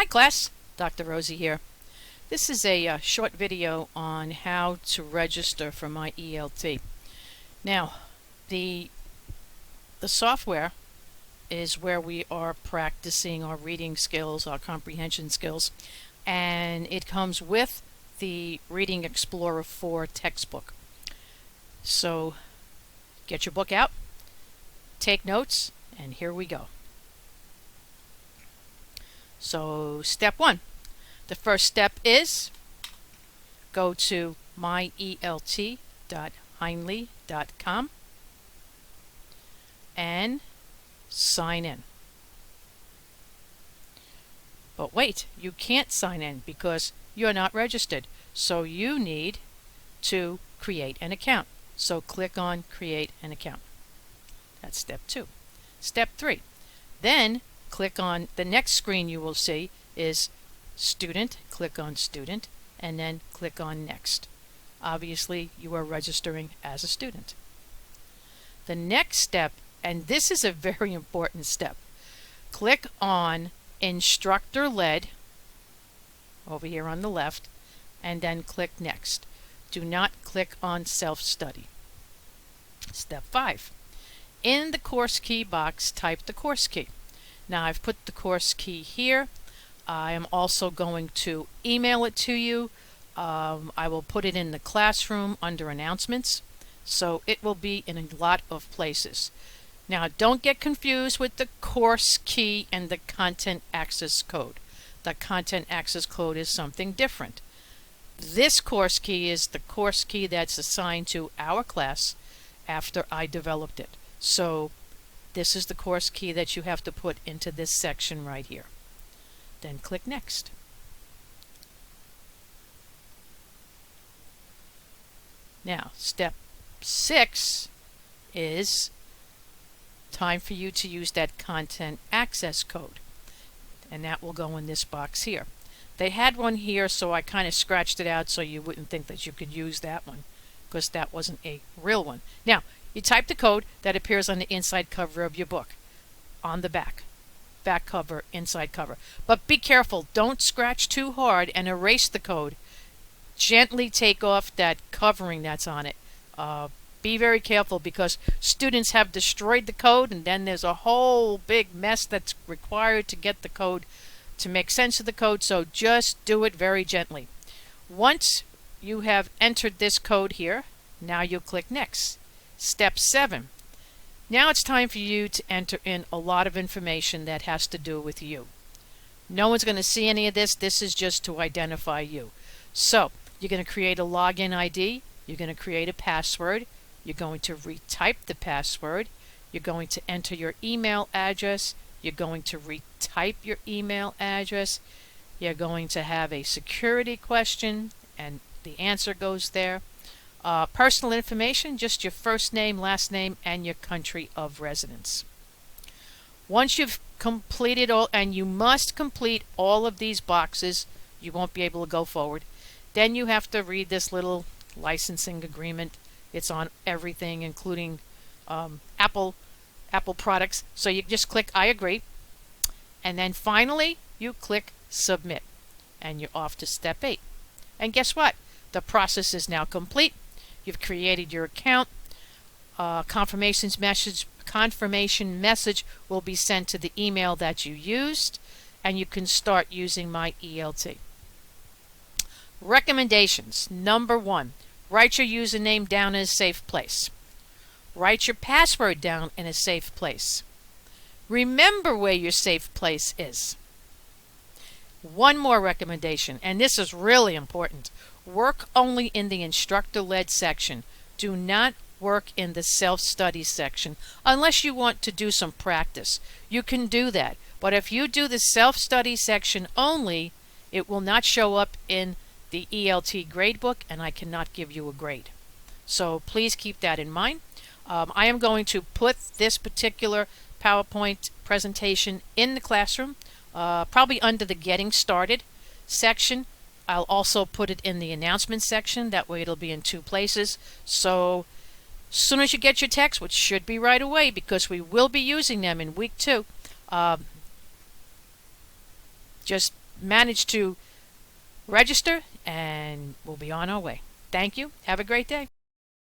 Hi class, Dr. Rosie here. This is a short video on how to register for my ELT. Now, the software is where we are practicing our reading skills, our comprehension skills, and it comes with the Reading Explorer 4 textbook. So get your book out, take notes, and here we go. So step 1. The first step is go to myelt.heinle.com and sign in. But wait, you can't sign in because you're not registered. So you need to create an account. So click on Create an Account. That's step 2. Step 3. Then click on the next screen you will see is Student. Click on Student and then click on Next. Obviously, you are registering as a student. The next step, and this is a very important step, click on Instructor Led over here on the left and then click Next. Do not click on Self-Study. Step 5. In the course key box, type the course key. Now I've put the course key here. I am also going to email it to you. I will put it in the classroom under announcements, so it will be in a lot of places. Now don't get confused with the course key and the content access code. The content access code is something different. This course key is the course key that's assigned to our class after I developed it. So this is the course key that you have to put into this section right here. Then click Next. Now, step 6 is time for you to use that content access code. And that will go in this box here. They had one here, so I kind of scratched it out so you wouldn't think that you could use that one, because that wasn't a real one. Now, you type the code that appears on the inside cover of your book, on the back cover, inside cover. But be careful, don't scratch too hard and erase the code. Gently take off that covering that's on it. Be very careful because students have destroyed the code and then there's a whole big mess that's required to get the code to make sense of the code, so just do it very gently. Once you have entered this code here, now you'll click Next. Step 7. Now it's time for you to enter in a lot of information that has to do with you. No one's going to see any of this. This is just to identify you. So you're going to create a login ID. You're going to create a password. You're going to retype the password. You're going to enter your email address. You're going to retype your email address. You're going to have a security question and the answer goes there. Personal information, just your first name, last name, and your country of residence. Once you've completed all, and you must complete all of these boxes, you won't be able to go forward. Then you have to read this little licensing agreement. It's on everything, including Apple products. So you just click I agree. And then finally, you click Submit. And you're off to step 8. And guess what? The process is now complete. You've created your account. Confirmation message will be sent to the email that you used, and you can start using my ELT. Recommendations. Number 1, write your username down in a safe place. Write your password down in a safe place. Remember where your safe place is. One more recommendation, and this is really important. Work only in the instructor-led section. Do not work in the self-study section unless you want to do some practice. You can do that, but if you do the self-study section only, it will not show up in the ELT gradebook and I cannot give you a grade. So please keep that in mind. I am going to put this particular PowerPoint presentation in the classroom, probably under the Getting Started section. I'll also put it in the announcement section. That way it'll be in 2 places. So as soon as you get your text, which should be right away because we will be using them in week 2, just manage to register, and we'll be on our way. Thank you. Have a great day.